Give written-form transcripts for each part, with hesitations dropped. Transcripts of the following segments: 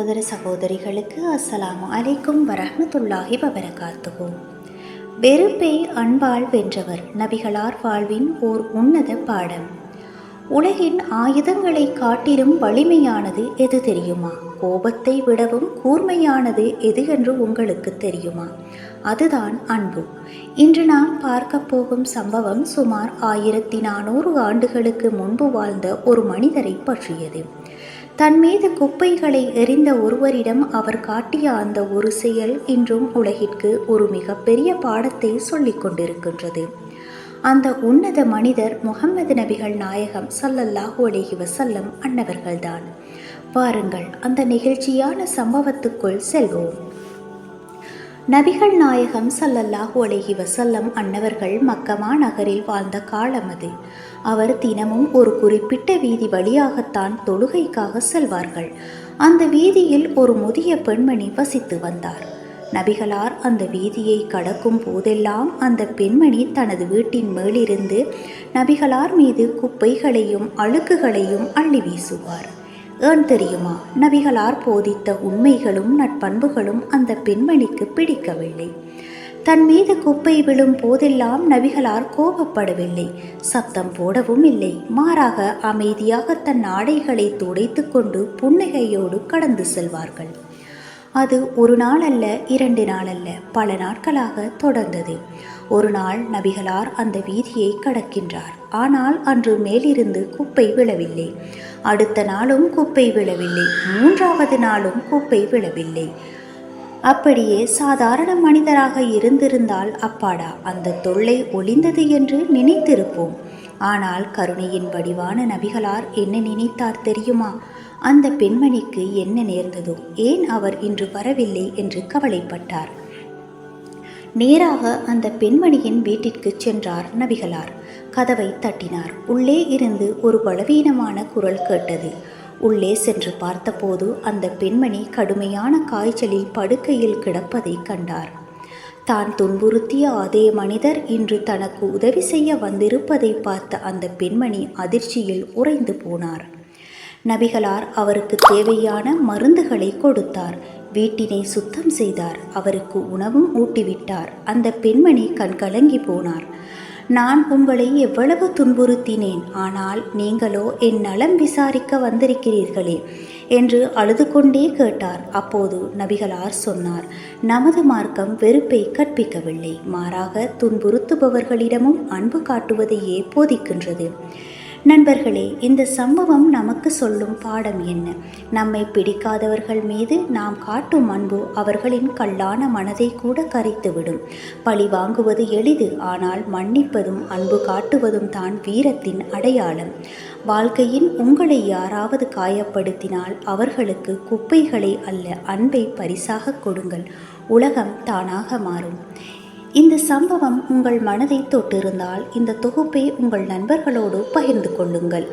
சகோதர சகோதரிகளுக்கு அஸ்ஸலாமு அலைக்கும் வரஹ்மத்துல்லாஹி வபரகாத்துஹு. வெறுப்பை அன்பால் வென்றவர் நபிகளார் வாழ்வின் ஓர் உன்னத பாடம். உலகின் ஆயுதங்களை காட்டிலும் வலிமையானது எது தெரியுமா? கோபத்தை விடவும் கூர்மையானது எது என்று உங்களுக்கு தெரியுமா? அதுதான் அன்பு. இன்று நாம் பார்க்க போகும் சம்பவம் சுமார் 1400 ஆண்டுகளுக்கு முன்பு வாழ்ந்த ஒரு மனிதரை பற்றியது. தன் மீது குப்பைகளை எறிந்த ஒருவரிடம் அவர் காட்டிய அந்த ஒரு செயல் இன்றும் உலகிற்கு ஒரு மிகப்பெரிய பாடத்தை சொல்லிக் கொண்டிருக்கின்றது. அந்த உன்னத மனிதர் முஹம்மது நபிகள் நாயகம் ஸல்லல்லாஹு அலைஹி வஸல்லம் அன்னவர்கள்தான். வாருங்கள் அந்த நிகழ்ச்சியான சம்பவத்துக்குள் செல்வோம். நபிகள் நாயகம் ஸல்லல்லாஹு அலைஹி வஸல்லம் அன்னவர்கள் மக்கமா நகரில் வாழ்ந்த காலம் அது. அவர் தினமும் ஒரு குறிப்பிட்ட வீதி வழியாகத்தான் தொழுகைக்காக செல்வார்கள். அந்த வீதியில் ஒரு முதிய பெண்மணி வசித்து வந்தார். நபிகளார் அந்த வீதியை கடக்கும் போதெல்லாம் அந்த பெண்மணி தனது வீட்டின் மேலிருந்து நபிகளார் மீது குப்பைகளையும் அழுக்குகளையும் அள்ளி வீசுவார். ஏன் தெரியுமா? நபிகளார் போதித்த உண்மைகளும் நட்பண்புகளும் அந்த பெண்மணிக்கு பிடிக்கவில்லை. தன் மீது குப்பை விழும் போதெல்லாம் நபிகளார் கோபப்படவில்லை, சத்தம் போடவும் இல்லை. மாறாக அமைதியாக தன் ஆடைகளை துடைத்து கொண்டு புன்னகையோடு கடந்து செல்வார்கள். அது ஒரு நாள் அல்ல, 2 நாள் அல்ல, பல நாட்களாக தொடர்ந்தது. ஒரு நாள் நபிகளார் அந்த வீதியை கடக்கின்றார். ஆனால் அன்று மேலிருந்து குப்பை விழவில்லை. அடுத்த நாளும் குப்பை விழவில்லை. 3வது நாளும் குப்பை விழவில்லை. அப்படியே சாதாரண மனிதராக இருந்திருந்தால் அப்பாடா அந்த தொல்லை ஒளிந்தது என்று நினைத்திருப்போம். ஆனால் கருணையின் வடிவான நபிகளார் என்ன நினைத்தார் தெரியுமா? அந்த பெண்மணிக்கு என்ன நேர்ந்ததோ, ஏன் அவர் இன்று வரவில்லை என்று கவலைப்பட்டார். நேராக அந்த பெண்மணியின் வீட்டிற்கு சென்றார் நபிகளார். கதவை தட்டினார். உள்ளே இருந்து ஒரு பலவீனமான குரல் கேட்டது. உள்ளே சென்று பார்த்தபோது அந்த பெண்மணி கடுமையான காய்ச்சலில் படுக்கையில் கிடப்பதை கண்டார். தான் துன்புறுத்திய அதே மனிதர் இன்று தனக்கு உதவி செய்ய வந்திருப்பதை பார்த்த அந்த பெண்மணி அதிர்ச்சியில் உறைந்து போனார். நபிகளார் அவருக்கு தேவையான மருந்துகளை கொடுத்தார். வீட்டினை சுத்தம் செய்தார். அவருக்கு உணவும் ஊட்டிவிட்டார். அந்த பெண்மணி கண்கலங்கி போனார். நான் உங்களை எவ்வளவு துன்புறுத்தினேன், ஆனால் நீங்களோ என் நலம் விசாரிக்க வந்திருக்கிறீர்களே என்று அழுது கொண்டே கேட்டார். அப்போது நபிகளார் சொன்னார், நமது மார்க்கம் வெறுப்பை கற்பிக்கவில்லை, மாறாக துன்புறுத்துபவர்களிடமும் அன்பு காட்டுவதையே போதிக்கின்றது. நண்பர்களே, இந்த சம்பவம் நமக்கு சொல்லும் பாடம் என்ன? நம்மை பிடிக்காதவர்கள் மீது நாம் காட்டும் அன்பு அவர்களின் கல்லான மனதை கூட கரைத்துவிடும். பழி வாங்குவது எளிது, ஆனால் மன்னிப்பதும் அன்பு காட்டுவதும் தான் வீரத்தின் அடையாளம். வாழ்க்கையில் உங்களை யாராவது காயப்படுத்தினால் அவர்களுக்கு குப்பைகளை அல்ல, அன்பை பரிசாக கொடுங்கள். உலகம் தானாக மாறும். இந்த சம்பவம் உங்கள் மனதை தொட்டிருந்தால் இந்த தொகுப்பை உங்கள் நண்பர்களோடு பகிர்ந்து கொள்ளுங்கள்.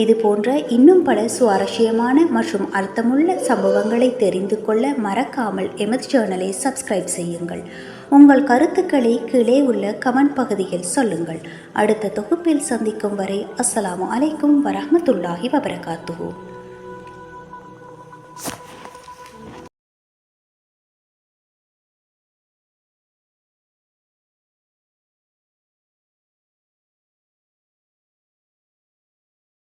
இது போன்ற இன்னும் பல சுவாரஸ்யமான மற்றும் அர்த்தமுள்ள சம்பவங்களை தெரிந்து கொள்ள மறக்காமல் எமது சேனலை சப்ஸ்கிரைப் செய்யுங்கள். உங்கள் கருத்துக்களை கீழே உள்ள கமெண்ட் பகுதியில் சொல்லுங்கள். அடுத்த தொகுப்பில் சந்திக்கும் வரை அஸ்ஸலாமு அலைக்கும் வரஹ்மத்துல்லாஹி வபரகாத்துஹு.